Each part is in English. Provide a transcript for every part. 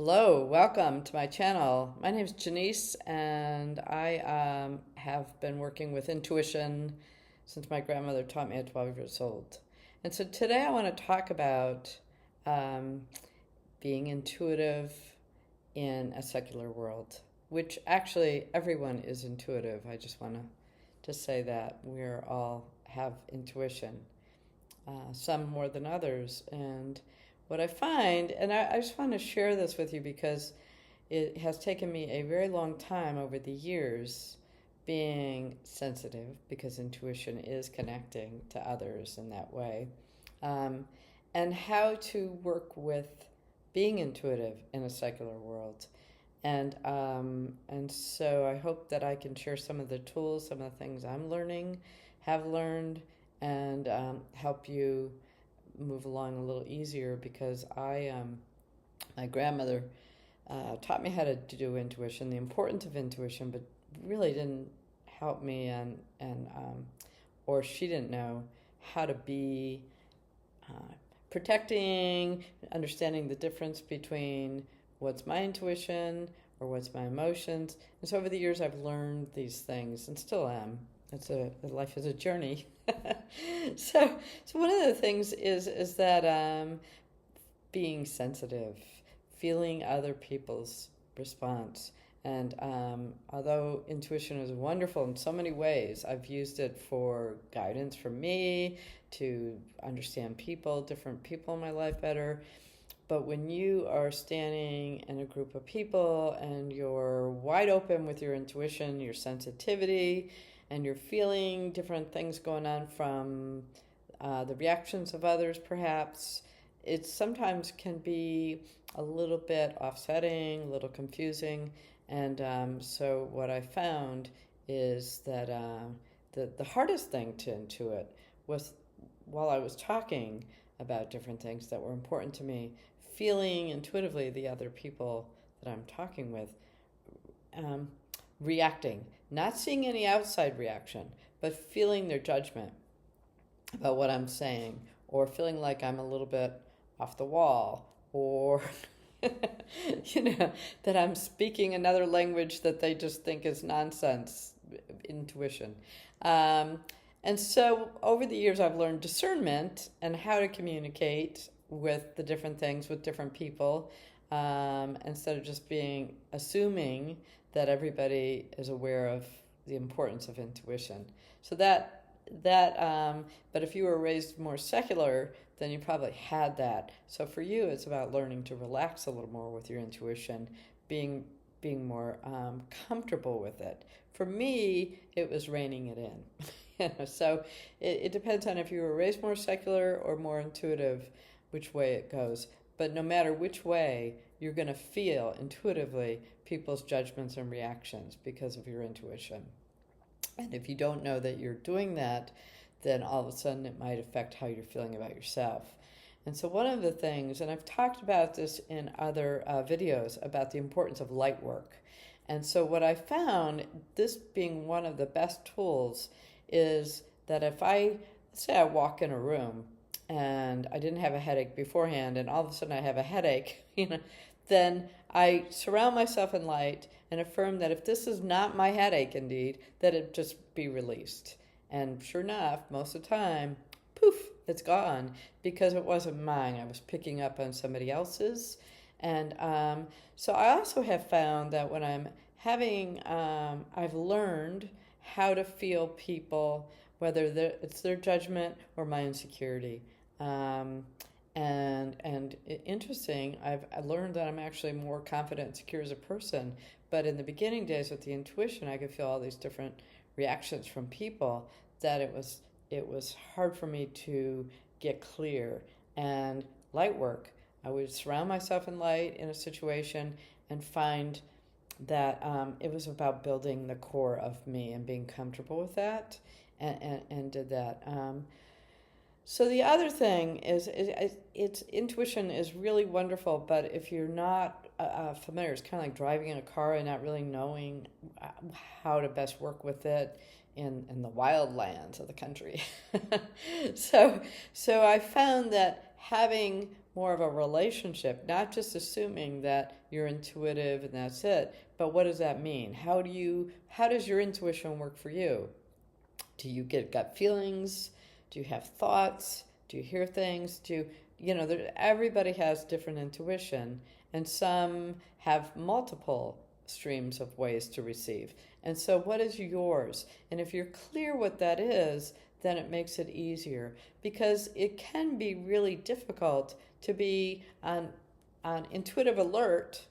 Hello, welcome to my channel. My name is Janice, and I have been working with intuition since my grandmother taught me at 12 years old. And so today I want to talk about um, being intuitive in a secular world, which actually everyone is intuitive. I just want to say that we're all have intuition, some more than others. And what I find, and I just want to share this with you because it has taken me a very long time over the years being sensitive, because intuition is connecting to others in that way, um, and how to work with being intuitive in a secular world. And so I hope that I can share some of the tools, some of the things I'm learning, have learned, and help you move along a little easier, because my grandmother taught me how to do intuition, the importance of intuition, but really didn't help me, and or she didn't know how to be uh, protecting, understanding the difference between what's my intuition or what's my emotions. And so over the years, I've learned these things and still am. Life is a journey. So one of the things is that being sensitive, feeling other people's response. And although intuition is wonderful in so many ways, I've used it for guidance for me to understand people, different people in my life better. But when you are standing in a group of people and you're wide open with your intuition, your sensitivity, and you're feeling different things going on from the reactions of others, perhaps, it sometimes can be a little bit offsetting, a little confusing. And so what I found is that the hardest thing to intuit was, while I was talking about different things that were important to me, feeling intuitively the other people that I'm talking with, um, reacting, not seeing any outside reaction, but feeling their judgment about what I'm saying, or feeling like I'm a little bit off the wall, or that I'm speaking another language that they just think is nonsense, intuition. Um, and so over the years, I've learned discernment and how to communicate with the different things with different people, instead of just being assuming that everybody is aware of the importance of intuition. So but if you were raised more secular, then you probably had that. So for you, it's about learning to relax a little more with your intuition, being more comfortable with it. For me, it was reining it in. So it depends on if you were raised more secular or more intuitive, which way it goes. But no matter which way, you're going to feel intuitively people's judgments and reactions because of your intuition. And if you don't know that you're doing that, then all of a sudden it might affect how you're feeling about yourself. And so one of the things, and I've talked about this in other videos, about the importance of light work. And so what I found, this being one of the best tools, is that if let's say I walk in a room and I didn't have a headache beforehand, and all of a sudden I have a headache, then I surround myself in light and affirm that if this is not my headache indeed, that it just be released. And sure enough, most of the time, poof, it's gone, because it wasn't mine. I was picking up on somebody else's. And so I also have found that when I'm I've learned how to feel people, whether it's their judgment or my insecurity. And interesting, I learned that I'm actually more confident and secure as a person. But in the beginning days with the intuition, I could feel all these different reactions from people, that it was hard for me to get clear. And light work, I would surround myself in light in a situation and find that it was about building the core of me and being comfortable with that, and did that. So the other thing it's intuition is really wonderful, but if you're not familiar, it's kind of like driving in a car and not really knowing how to best work with it in the wild lands of the country. So I found that having more of a relationship, not just assuming that you're intuitive and that's it, but what does that mean? How does your intuition work for you? Do you get gut feelings? Do you have thoughts? Do you hear things? Everybody has different intuition, and some have multiple streams of ways to receive. And so, what is yours? And if you're clear what that is, then it makes it easier, because it can be really difficult to be on intuitive alert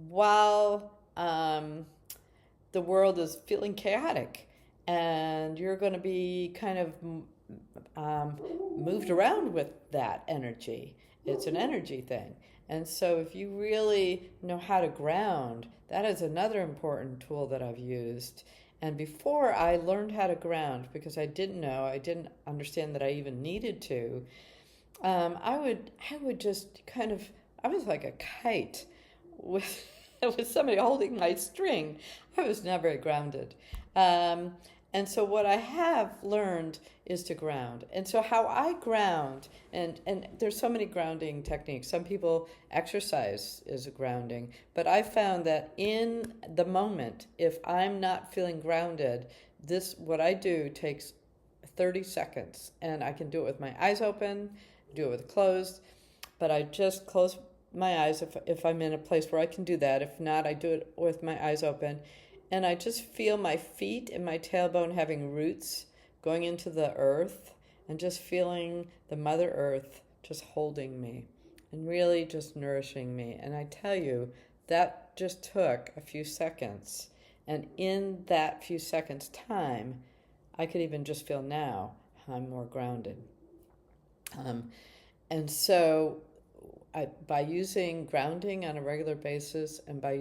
while the world is feeling chaotic, and you're going to be kind of moved around with that energy. It's an energy thing. And so if you really know how to ground, that is another important tool that I've used. And before I learned how to ground, because I didn't understand that I even needed to, I would just I was like a kite with with somebody holding my string. I was never grounded. And so what I have learned is to ground. And so how I ground, and there's so many grounding techniques. Some people exercise is a grounding, but I found that in the moment, if I'm not feeling grounded, what I do takes 30 seconds, and I can do it with my eyes open, do it with closed, but I just close my eyes if I'm in a place where I can do that. If not, I do it with my eyes open. And I just feel my feet and my tailbone having roots going into the earth, and just feeling the Mother Earth just holding me and really just nourishing me. And I tell you, that just took a few seconds. And in that few seconds time, I could even just feel now I'm more grounded. And so by using grounding on a regular basis, and by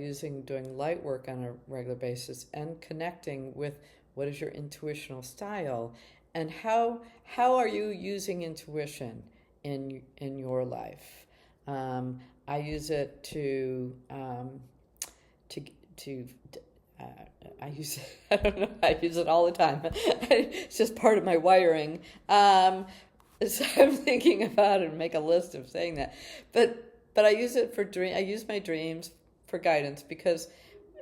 doing light work on a regular basis, and connecting with what is your intuitional style, and how are you using intuition in your life. I use it to I use it, I don't know, I use it all the time. It's just part of my wiring. So I'm thinking about it and make a list of saying that. But I use it for I use my dreams for guidance, because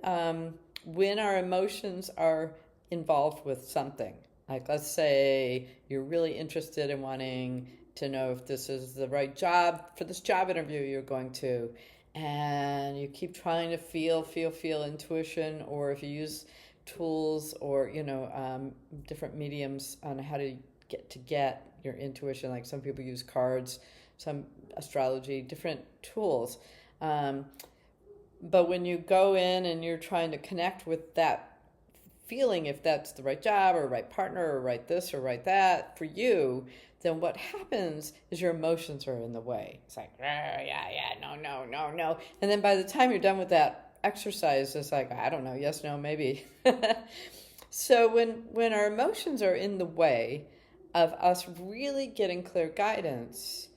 when our emotions are involved with something, like let's say you're really interested in wanting to know if this is the right job for this job interview you're going to, and you keep trying to feel intuition, or if you use tools or different mediums on how to get your intuition, like some people use cards, some astrology, different tools. But when you go in and you're trying to connect with that feeling, if that's the right job or right partner or right this or right that for you, then what happens is your emotions are in the way. It's like, no. And then by the time you're done with that exercise, it's like, I don't know, yes, no, maybe. So when our emotions are in the way of us really getting clear guidance,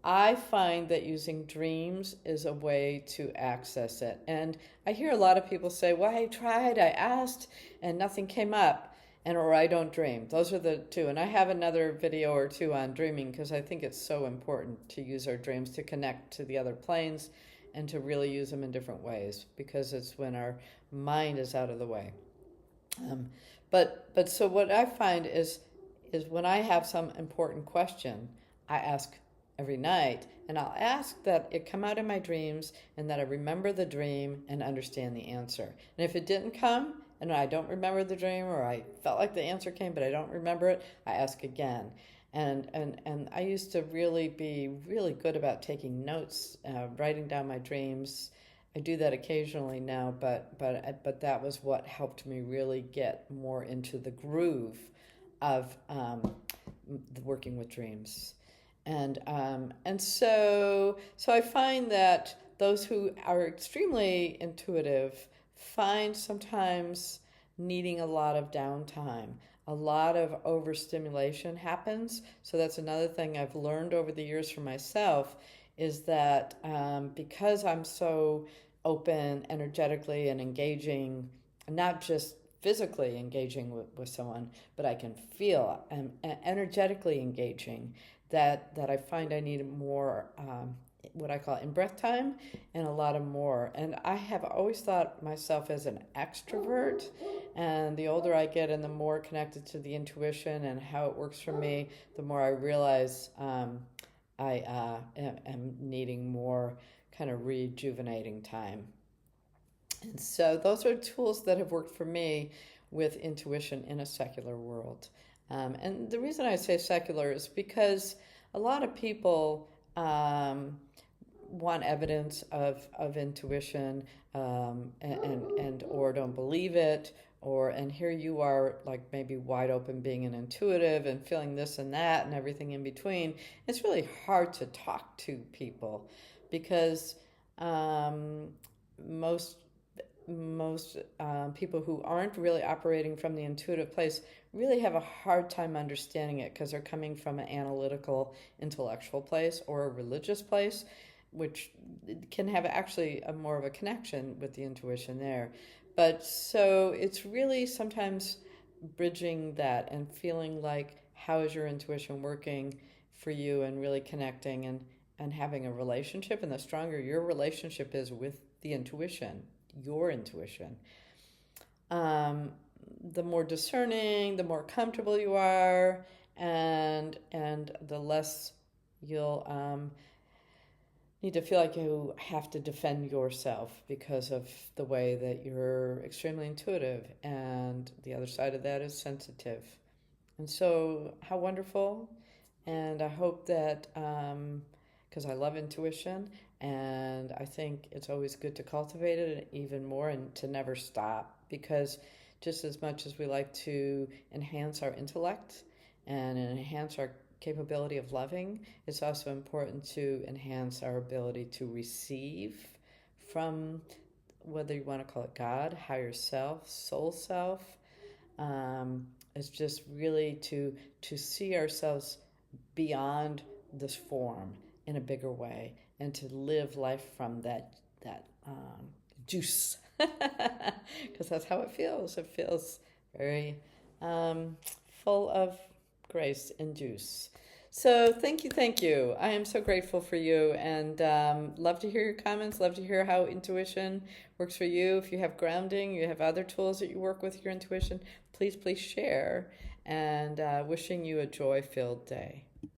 I find that using dreams is a way to access it. And I hear a lot of people say, well, I tried, I asked, and nothing came up, or I don't dream. Those are the two. And I have another video or two on dreaming, because I think it's so important to use our dreams to connect to the other planes and to really use them in different ways, because it's when our mind is out of the way. But so what I find is when I have some important question, I ask every night, and I'll ask that it come out in my dreams, and that I remember the dream and understand the answer. And if it didn't come, and I don't remember the dream, or I felt like the answer came but I don't remember it, I ask again. And I used to really be really good about taking notes, writing down my dreams. I do that occasionally now, but that was what helped me really get more into the groove of working with dreams. And so I find that those who are extremely intuitive find sometimes needing a lot of downtime. A lot of overstimulation happens. So that's another thing I've learned over the years for myself, is that because I'm so open energetically and engaging, not just physically engaging with someone, but I can feel energetically engaging, that I find I need more what I call in breath time and a lot of more. And I have always thought myself as an extrovert, and the older I get and the more connected to the intuition and how it works for me, the more I realize I am needing more kind of rejuvenating time. And so those are tools that have worked for me with intuition in a secular world. And the reason I say secular is because a lot of people want evidence of intuition, and or don't believe it, and here you are, like, maybe wide open, being an intuitive and feeling this and that and everything in between. It's really hard to talk to people because most people who aren't really operating from the intuitive place really have a hard time understanding it because they're coming from an analytical, intellectual place or a religious place, which can have actually a more of a connection with the intuition there. But so it's really sometimes bridging that and feeling like, how is your intuition working for you, and really connecting and having a relationship. And the stronger your relationship is with the intuition, your intuition, the more discerning, the more comfortable you are, and the less you'll need to feel like you have to defend yourself because of the way that you're extremely intuitive, and the other side of that is sensitive. And so, how wonderful. And I hope that, because I love intuition, and I think it's always good to cultivate it even more and to never stop, because just as much as we like to enhance our intellect and enhance our capability of loving, it's also important to enhance our ability to receive from, whether you want to call it God, higher self, soul self. It's just really to see ourselves beyond this form in a bigger way, and to live life from that juice, because that's how it feels. It feels very full of grace and juice. So thank you. I am so grateful for you, and love to hear your comments. Love to hear how intuition works for you. If you have grounding, you have other tools that you work with your intuition, please share. And wishing you a joy-filled day.